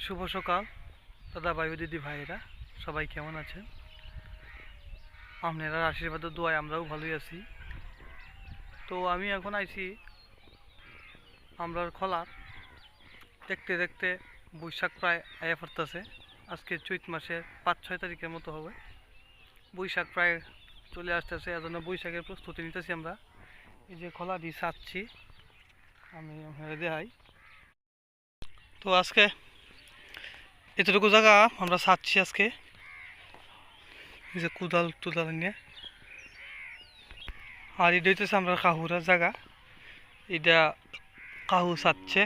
শুভ সকাল দাদা ভাই ও দিদি ভাইয়েরা, সবাই কেমন আছেন? আপনারা আশীর্বাদ ও দোয়ায় আমরাও ভালোই আছি। তো আমি এখন আইছি আমরার খোলার। দেখতে দেখতে বৈশাখ প্রায় আয়া পড়তেছে। আজকে চৈত মাসের 5-6 তারিখের মতো হবে। বৈশাখ প্রায় চলে আসতেছে, এজন্য বৈশাখের প্রস্তুতি নিতেছি আমরা। এই যে খোলাটি ছাড়ছি আমি আপনারা দেখাই। তো আজকে এতটুকু জায়গা আমরা ছাড়ছি আজকে, এই যে কুদাল টুদাল নিয়ে। আর এটা হইতেছে আমরা কাহুরার জায়গা, এটা কাহু ছাড়ছে।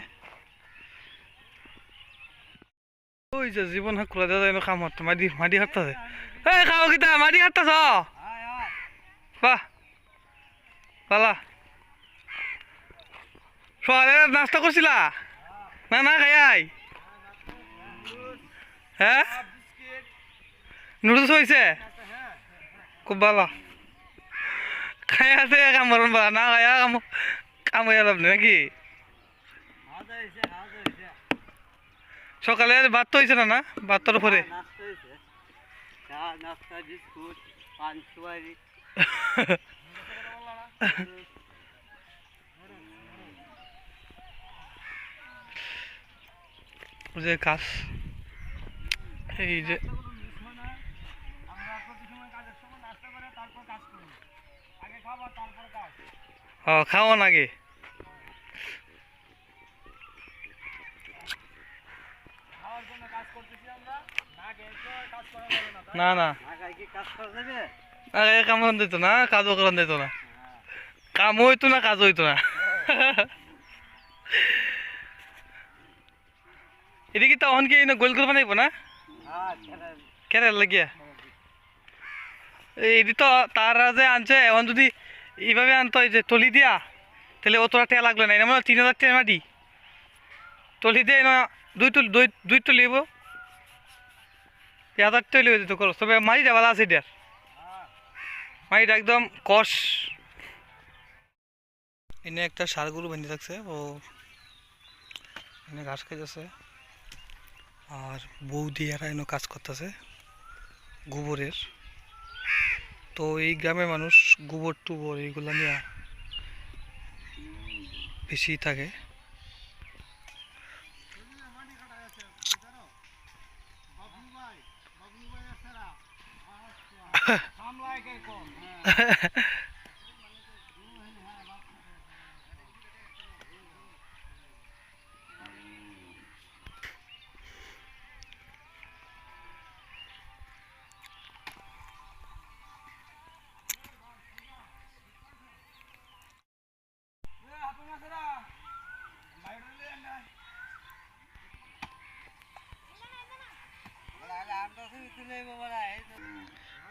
ওই যে জীবন হাক করে দেওয়া কাম হতো, মাটি মাটি হাঁটতেছে। এই খাও কিতা মাটি হাঁটতেছ? বাহ পালা সকালে নাস্তা করছিলা না? না খাই হ্যাঁ, নুডলস হয়েছে খুব ভালো। খাই আছে কাম করুন বা না খাইয়া কাম কাম হয়ে লাভ নেই নাকি? সকালে ভাত তো হয়েছে না? না ভাত তোর পরে যে কাজ এই যে খাওয়া নাকি? না না আগে কাম দিত না, কাজও করান দিত না, কাম হইতো না কাজ হইতো না। এটা কি তখন কি গোল করে বানাইব না কেন লাগিয়া? এটি তো তারা যে আনছে এখন যদি এইভাবে আনতো এই যে তলি দিয়া, তাহলে অতটা টেয়া লাগলো না। মানে 3000 টাকা মাটি তলি দিয়ে না, দুই তলিব 1000 তৈরি হয়ে যেত খরচ। তবে মাটিটা ভালো আছে, এটার মাটিটা একদম কষ। এনে একটা ষাঁড় গরু বেঁধে থাকছে, ও এনে ঘাস খাইতেছে। আর বৌদি এরা এনে কাজ করতেছে গোবরের। তো এই গ্রামের মানুষ গোবর টুবর এইগুলা নিয়ে বেশি থাকে।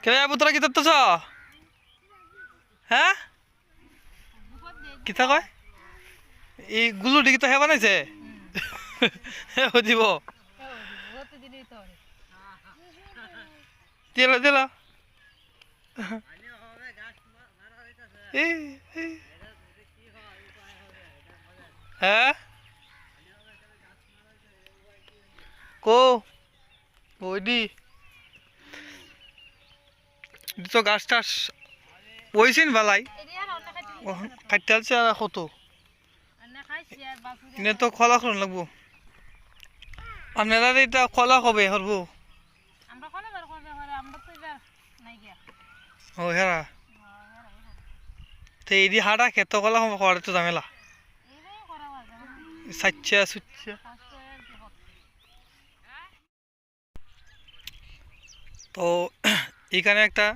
কে পুত্রা কি করতেছ? হ্যাঁ কিতা কয়? এই গুলুটি কি তো হে বানাইছে? দিব দিল দিল হ্যাঁ কো ওইডি তো গাছ টাছ বইছেন বালাই কাটতে আছে আর কত এনে তো খোলা করুন লাগবো। আপনারা এটা খোলা কবে হরবো? ও হেরা তো এই হাড়া খেত কলা করার তো ঝামেলা সাচ্চা সুচ্চা। তো এখানে একটা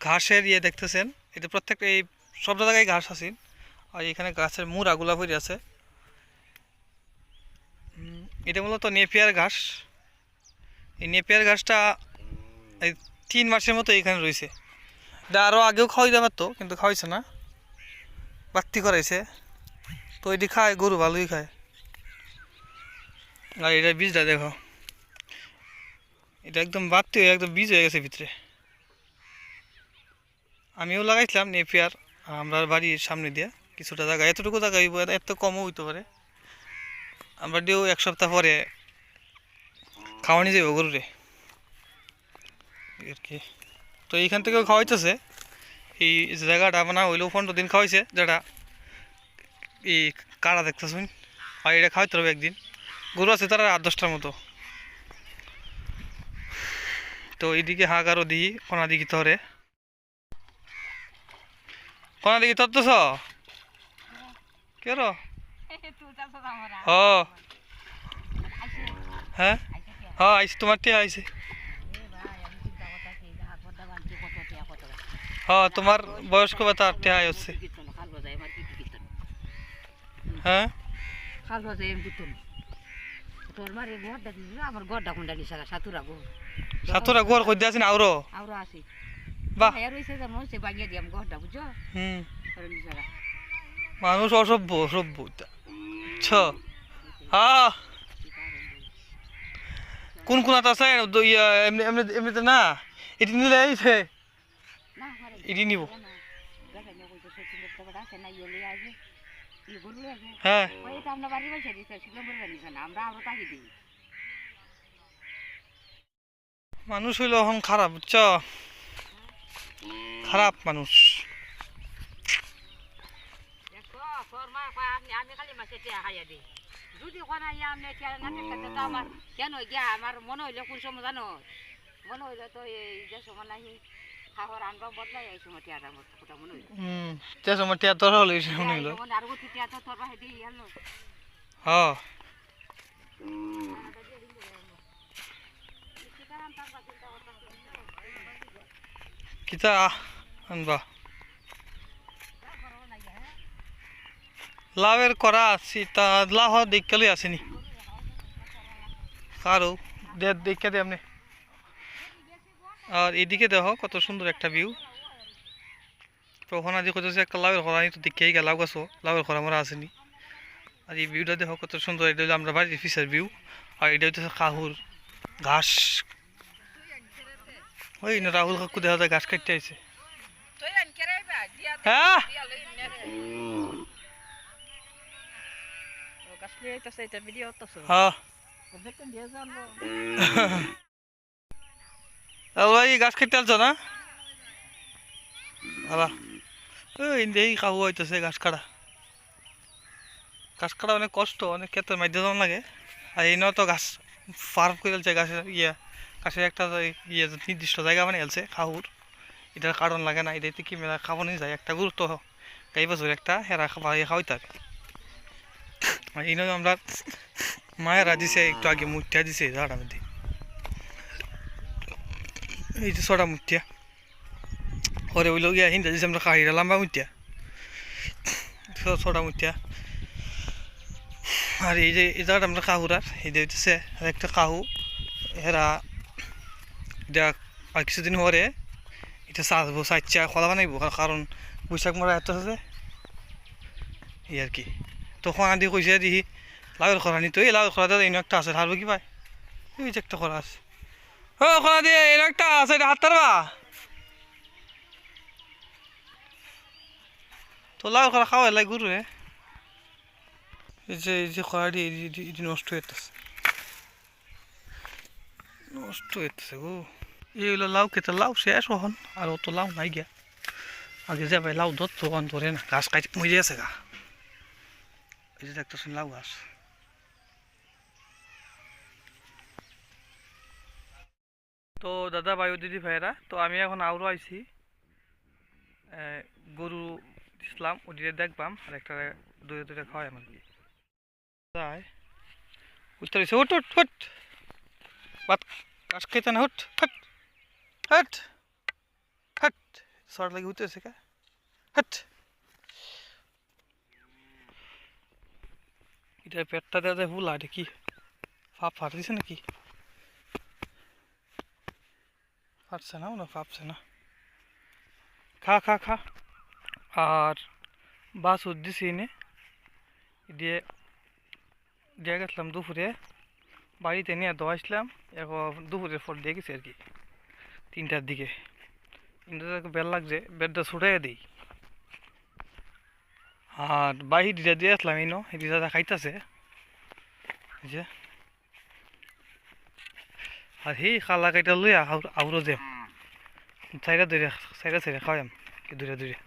ঘাসের ইয়ে দেখতেছেন, এটা প্রত্যেকটা এই সব জায়গায় ঘাস আছে। আর এখানে গাছের মুড়াগুলা ভরে আছে। এটা মূলত নেপিয়ার ঘাস। এই নেপিয়ার ঘাসটা এই 3 মাসের মতো এখানে রয়েছে। এটা আরও আগেও খাওয়াইতে পারতো, কিন্তু খাওয়াইছে না, বাড়তি করাইছে। তো এটি খায় গরু, ভালোই খায়। আর এটা বীজটা দেখো, এটা একদম বাড়তি হয়ে একদম বীজ হয়ে গেছে ভিতরে। আমিও লাগাইছিলাম নেপিয়ার আমরা বাড়ির সামনে দিয়ে কিছুটা জায়গা, এতটুকু জায়গা হইব, এত কমও হইতে পারে। আমরা দিয়েও 1 সপ্তাহ পরে খাওয়ানি যাইব গরুরে আর কি। তো এইখান থেকেও খাওয়াইতেছে, এই জায়গাটা মানে হইলেও 15 দিন খাওয়াইছে, যেটা এই কারা দেখতেছুন। আর এটা খাওয়াইতে হবে একদিন। গরু আছে তারা 8-10টার মতো। তো এইদিকে হাগারও দিই কোনা দিকে তরে, কোনা দিকে তরতেছ কেন? হ হ্যাঁ হ্যাঁ আইসি, তোমার টিয়া আইসে। হ্যাঁ তোমার বয়স্ক ভাতা টিয়া হচ্ছে। হ্যাঁ সাতুরা গোর কই দিয়েছেন আউরো বাহ। হুম মানুষ অসভ্য সভ্য। হ্যাঁ কোন কোন আছে এমনি এমনি এমনিতে না, এটি নিলে এইছে এটি নিব। হ্যাঁ মানুষ হইলো এখন খারাপ, বুঝছ, খারাপ মানুষ। আমি খালি মাছে টিয়া খাইয়া দিই যদি কোনা আমি আমার কেন গিয়া আমার মনে হইলো কোন সময় জানো, মনে হইলো তো এই যে সময় নাহি খাওয়ার আনবা বদলাই এই সময় টিয়াটার মতো কথা মনে হইলো। যে সময় টিয়া তোর হলো এই সময় হইলো। আর গতি টিয়া তো তোর বাহে দিয়ে আনলো। হ্যাঁ কিতা আনবা লাভের করা আছি তা লাভ দেখলে আসেনি কারো দেখে দে আপনি। আর এদিকে দেখো কত সুন্দর একটা ভিউ। তো ওখানে যে কোথাও একটা লাভের খরা তো দেখেই গেল লাভ গাছও লাভের খরা মরা আসেনি। আর এই ভিউটা দেখো কত সুন্দর, এটা হলো আমরা বাড়ির ফিসের ভিউ। আর এটা হচ্ছে কাহুর ঘাস, ওই না রাহুল কাকু দেখা যায় ঘাস কাটতে আইছে। হ্যাঁ ভাই গাছ কাটতে আসছো না? এই কাহু হইতেছে ঘাস কাটা। ঘাস কাটা অনেক কষ্ট, অনেক ক্ষেত্রে মাধ্যম লাগে। আর এই তো গাছ ফার্ম করে ফেলছে, গাছের গাছের একটা নির্দিষ্ট জায়গা বানিয়ে ফেলছে খাহুর। এটার কারণ লাগে না, এটাতে কি মেলা খাবো নিয়ে যায় একটা গুরুত্ব গাই বছর একটা হেরা খাওয়াই থাকে। এই নয় আমরা মায়েরা দিছে একটু আগে মুঠিয়া দিছে ঝাড়ার মধ্যে, এই যে ছটা মুঠিয়া ওরে ওইলো গিয়া হিন্দা দিছে আমরা কাহিরা লম্বা মুঠিয়া ছটা মুঠিয়া। আর এই যে এই জায়গাটা আমরা কাহুরার এই যে হইতেছে একটা কাহু হেরা দেখ। আর কিছুদিন পরে এটা চাষবো, চাইচা খোলা বানাইবো, কারণ বৈশাখ মারা এত আছে এই আর কি। তখন আদি কইছে দেখি লাউয়ের খরা নিত, এই লাউয়ের খরা এনে একটা আছে হারবো কি পায়, এই যে একটা খরা আছে। ও খরা দিয়ে এনে একটা আছে, এটা হাত তারবা তো লাউয়ের খরা খাওয়া লাগে গুরু। এই যে খরাটি এটি নষ্ট হইতেছে, নষ্ট হইতেছে গো। এই হলো লাউ খেতে, লাউ শেষ হন আর অত লাউ নাই গিয়া। আগে যাবে লাউ ধরতো তখন ধরে না, গাছ কাটি মরে আছে গা। এই যে দেখতেছেন লাউ গাছ। তো দাদা ভাই ও দিদি ভাইয়েরা, তো আমি এখন আউরো আইছি গরু ইসলাম ওদিকে দেখবাম আর একটা দূরে খাওয়াই আমার কি যাই উঠতে রয়েছে। হুট হুট হুট ভাত ঘাস খাইতে না, হুট হট হট হট শর্ট লাগে উঠতেছে কা হট। এটা পেটটা দেওয়া যায় ফুলা, এটা কি ফাপ ফাট দিছে নাকি? ফাটছে না, ওনা ফাপছে না। খা খা খা। আর বাস দিছি এনে দিয়ে দিয়ে গেছিলাম দুপুরে, বাড়িতে নিয়ে দোয়াইছিলাম। এখন দুপুরের পর দিয়ে গেছি আর কি 3টার দিকে। 3টার বেল লাগছে, বেডটা ছুটাইয়া দিই। আর বাহি দিটা দিয়ে আসলাম এই নো, এই দিটা খাইতেছে যে আর সেই খালা কাইটা লইয়া আউরো যে সাইডা ধরে সাইডা খাওয়াম কি দূরে দূরে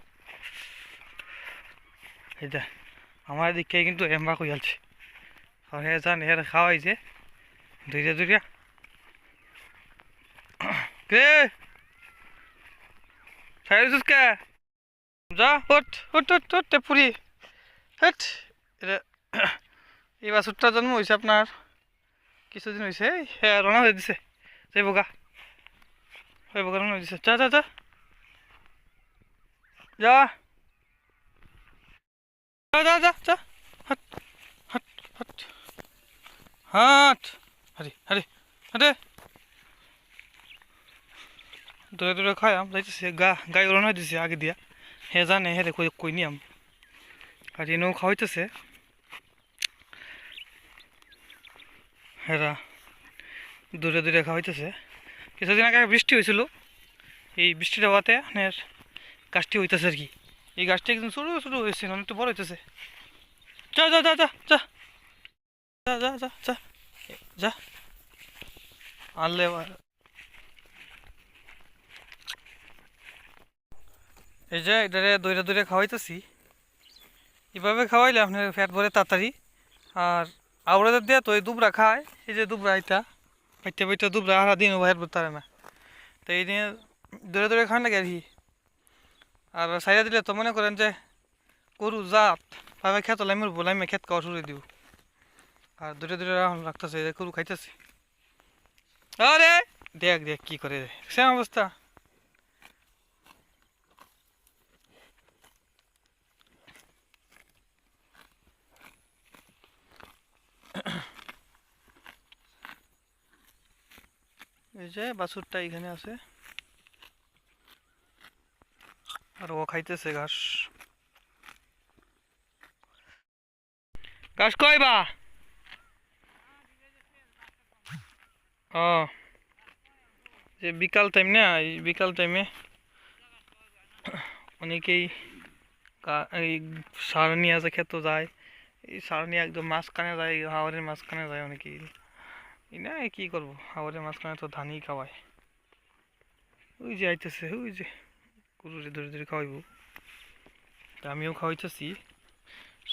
এইটা আমার দিকে কিন্তু এম্বা কই আলছে আর হে জান হে খাওয়াইছে ধীরে ধীরে কে সাইডা কে যা ওট ওট ওট ওট পুরি হেট এটা এই বাছুরটা জন্ম হয়েছে আপনার কিছুদিন হয়েছে হ্যাঁ রওনা হয়ে দিছে যাই বোকা হয়ে বোকা রওনা হয়ে দিছে যা যা যা যা যা যা যা যা হাট হাট হাট হাট হারি হারি হাটে দূরে দূরে খায়াম যাইতেছে গাই রওনা হয়ে দিছে আগে দিয়া হে জানে হে কই কই নিয়াম আর এনেও খাওয়াইতেছে হেরা দূরে দূরে খাওয়াইতেছে কিছুদিন আগে বৃষ্টি হয়েছিল এই বৃষ্টিটা হওয়াতে আপনার গাছটি হইতেছে আর কি এই গাছটি একদম ছোটো ছোটো হয়েছে অনেকটা বড় হইতেছে যা যা যা যা যা যা যা যা যা যা আনলে এই যে এটারে দইরা দইরা খাওয়াইতেছি এভাবে খাওয়াইলে আপনার ফ্যাট ভরে তাড়াতাড়ি আর আউড়াদের দিয়ে তো এই দুবরা খায় এই যে দুবরা এটা বাইতে বাইতে দুবরা সারা দিন ফ্যাট ভরতে পারে না তো এই নিয়ে দূরে দূরে খান লাগে আর কি আর সাইডে দিলে তো মনে করেন যে গরু জাত ভাবে খেত লাইমের বোলাইমে খেত খাওয়া শুরু দিব আর দূরে দূরে রাখতেছে যে গরু খাইতেছে আরে দেখ দেখ কি করে সেম অবস্থা এই যে বাছুরটা এখানে আছে আর ও খাইতেছে ঘাস ঘাস কই বা ও যে বিকাল টাইম না এই বিকাল টাইমে অনেকেই এই সার নিয়ে আসে খেতে যায় এই সার নিয়ে একদম মাঝখানে যায় হাওরের মাঝখানে যায় অনেকেই না কি করবো হাওরের মাঝখানে তো ধানই খাওয়ায় ওই যে আইতেছে ওই যে গরুরে ধরে ধরে খাওয়াইবো তা আমিও খাওয়াইতেছি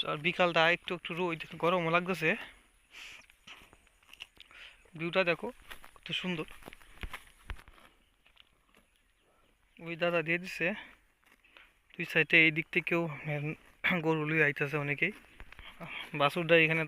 আর বিকালটা একটু একটু রোদ গরমও লাগতেছে ভিউটা দেখো কত সুন্দর ওই দাদা দিয়ে দিছে দুই সাইডে এই দিক থেকেও গরু লুই আইতেছে অনেকেই বাছুরটা এখানে